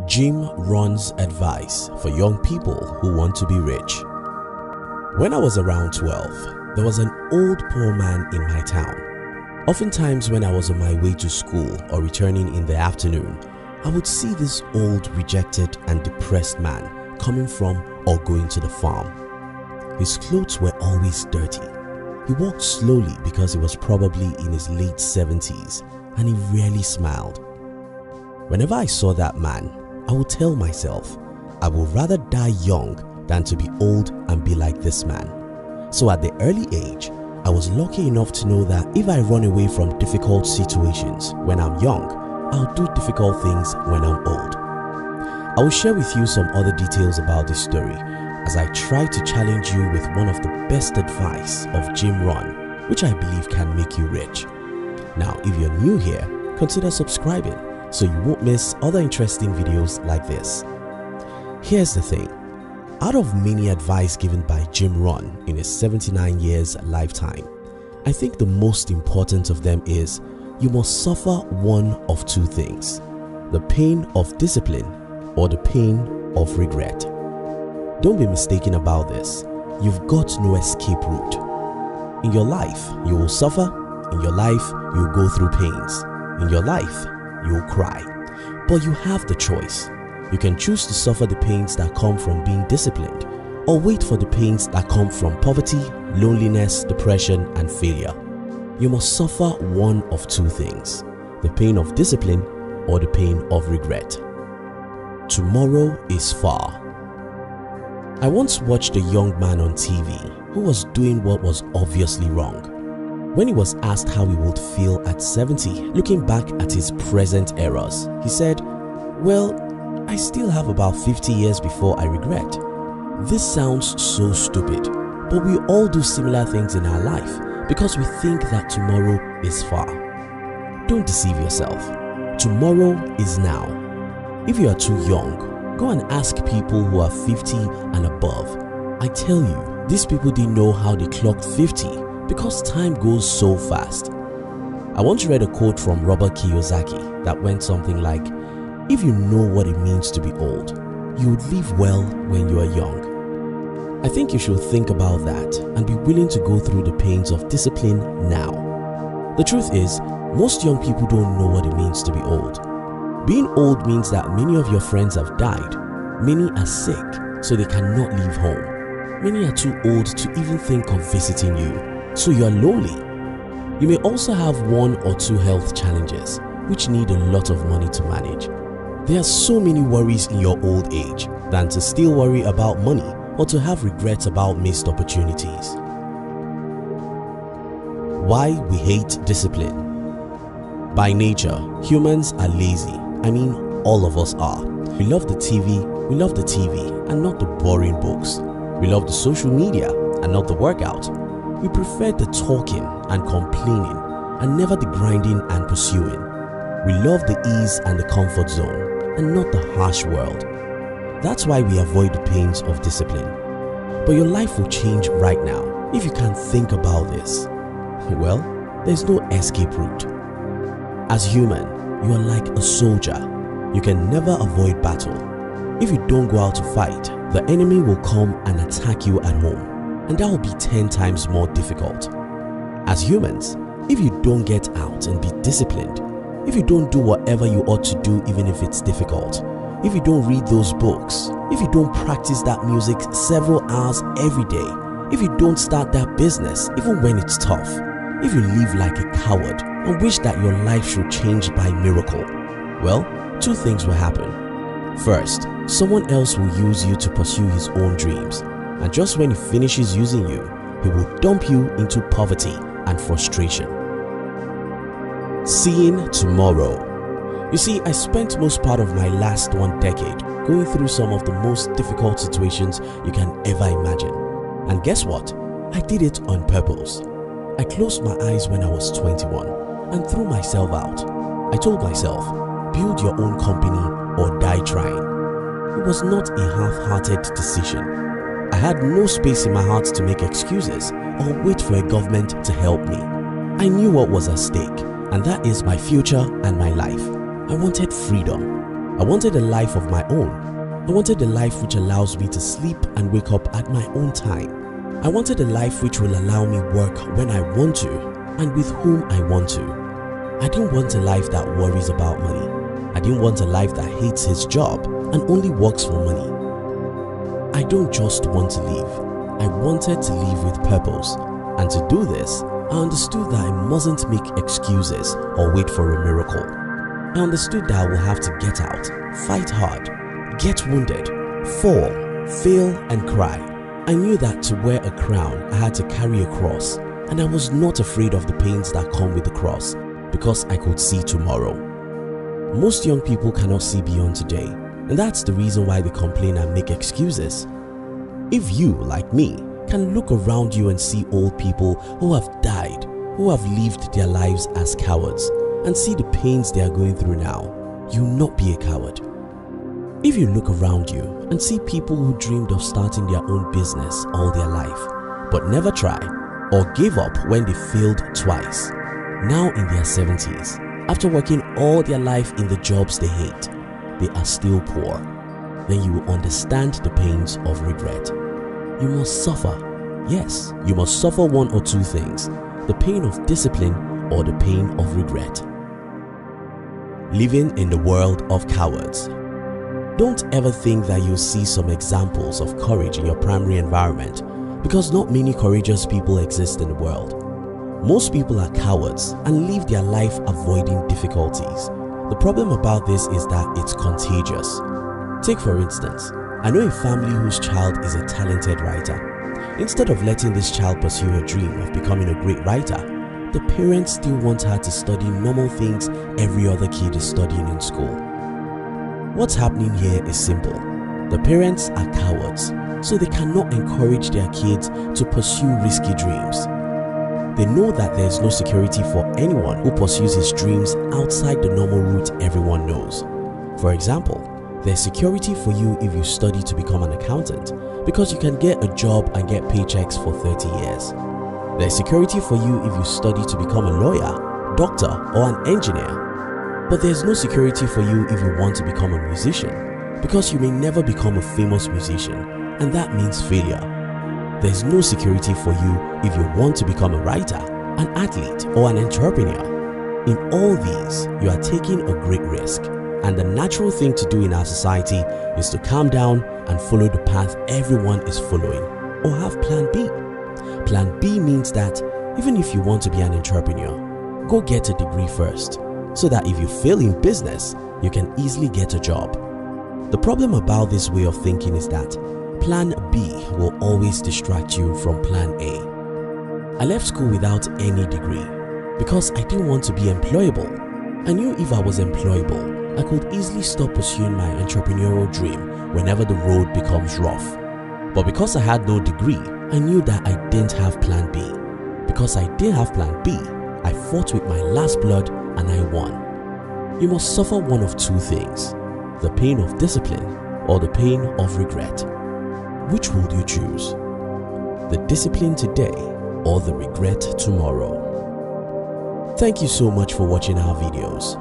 Jim Rohn's advice for young people who want to be rich. When I was around 12, there was an old poor man in my town. Oftentimes when I was on my way to school or returning in the afternoon, I would see this old, rejected and depressed man coming from or going to the farm. His clothes were always dirty. He walked slowly because he was probably in his late 70s and he rarely smiled. Whenever I saw that man, I would tell myself, I would rather die young than to be old and be like this man. So at the early age, I was lucky enough to know that if I run away from difficult situations when I'm young, I'll do difficult things when I'm old. I will share with you some other details about this story as I try to challenge you with one of the best advice of Jim Rohn, which I believe can make you rich. Now, if you're new here, consider subscribing so you won't miss other interesting videos like this. Here's the thing. Out of many advice given by Jim Rohn in his 79 years lifetime, I think the most important of them is you must suffer one of two things: the pain of discipline or the pain of regret. Don't be mistaken about this. You've got no escape route. In your life, you will suffer. In your life, you will go through pains. In your life, you will cry. But you have the choice. You can choose to suffer the pains that come from being disciplined, or wait for the pains that come from poverty, loneliness, depression, and failure. You must suffer one of two things: the pain of discipline or the pain of regret. Tomorrow is far. I once watched a young man on TV who was doing what was obviously wrong. When he was asked how he would feel at 70, looking back at his present errors, he said, "Well, I still have about 50 years before I regret." This sounds so stupid, but we all do similar things in our life because we think that tomorrow is far. Don't deceive yourself. Tomorrow is now. If you are too young, go and ask people who are 50 and above. I tell you, these people didn't know how they clocked 50 because time goes so fast. I once read a quote from Robert Kiyosaki that went something like, "If you know what it means to be old, you would live well when you are young." I think you should think about that and be willing to go through the pains of discipline now. The truth is, most young people don't know what it means to be old. Being old means that many of your friends have died, many are sick, so they cannot leave home. Many are too old to even think of visiting you, so you are lonely. You may also have one or two health challenges which need a lot of money to manage. There are so many worries in your old age than to still worry about money or to have regrets about missed opportunities. Why we hate discipline. By nature, humans are lazy. I mean, all of us are. We love the TV and not the boring books. We love the social media and not the workout. We prefer the talking and complaining and never the grinding and pursuing. We love the ease and the comfort zone and not the harsh world. That's why we avoid the pains of discipline. But your life will change right now if you can think about this. Well, there's no escape route. As human, you are like a soldier. You can never avoid battle. If you don't go out to fight, the enemy will come and attack you at home, and that will be 10 times more difficult. As humans, if you don't get out and be disciplined, if you don't do whatever you ought to do even if it's difficult, if you don't read those books, if you don't practice that music several hours every day, if you don't start that business even when it's tough, if you live like a coward and wish that your life should change by miracle, well, two things will happen. First, someone else will use you to pursue his own dreams, and just when he finishes using you, he will dump you into poverty and frustration. Seeing tomorrow. You see, I spent most part of my last 1 decade going through some of the most difficult situations you can ever imagine. And guess what? I did it on purpose. I closed my eyes when I was 21 and threw myself out. I told myself, build your own company or die trying. It was not a half-hearted decision. I had no space in my heart to make excuses or wait for a government to help me. I knew what was at stake, and that is my future and my life. I wanted freedom. I wanted a life of my own. I wanted a life which allows me to sleep and wake up at my own time. I wanted a life which will allow me work when I want to and with whom I want to. I didn't want a life that worries about money. I didn't want a life that hates his job and only works for money. I don't just want to live. I wanted to live with purpose. And to do this, I understood that I mustn't make excuses or wait for a miracle. I understood that I will have to get out, fight hard, get wounded, fall, fail and cry. I knew that to wear a crown, I had to carry a cross, and I was not afraid of the pains that come with the cross because I could see tomorrow. Most young people cannot see beyond today, and that's the reason why they complain and make excuses. If you, like me, can look around you and see old people who have died, who have lived their lives as cowards, and see the pains they are going through now, you will not be a coward. If you look around you and see people who dreamed of starting their own business all their life, but never tried or gave up when they failed twice, now in their 70s, after working all their life in the jobs they hate, they are still poor, then you will understand the pains of regret. You must suffer. Yes, you must suffer one or two things, the pain of discipline or the pain of regret. Living in the world of cowards. Don't ever think that you'll see some examples of courage in your primary environment, because not many courageous people exist in the world. Most people are cowards and live their life avoiding difficulties. The problem about this is that it's contagious. Take for instance, I know a family whose child is a talented writer. Instead of letting this child pursue her dream of becoming a great writer, the parents still want her to study normal things every other kid is studying in school. What's happening here is simple. The parents are cowards, so they cannot encourage their kids to pursue risky dreams. They know that there is no security for anyone who pursues his dreams outside the normal route everyone knows. For example, there's security for you if you study to become an accountant, because you can get a job and get paychecks for 30 years. There's security for you if you study to become a lawyer, doctor or an engineer. But there's no security for you if you want to become a musician, because you may never become a famous musician, and that means failure. There's no security for you if you want to become a writer, an athlete or an entrepreneur. In all these, you are taking a great risk, and the natural thing to do in our society is to calm down and follow the path everyone is following, or have plan B. Plan B means that even if you want to be an entrepreneur, go get a degree first, so that if you fail in business, you can easily get a job. The problem about this way of thinking is that plan B will always distract you from plan A. I left school without any degree because I didn't want to be employable. I knew if I was employable, I could easily stop pursuing my entrepreneurial dream whenever the road becomes rough. But because I had no degree, I knew that I didn't have plan B. Because I didn't have plan B, I fought with my last blood and I won. You must suffer one of two things, the pain of discipline or the pain of regret. Which would you choose? The discipline today or the regret tomorrow? Thank you so much for watching our videos.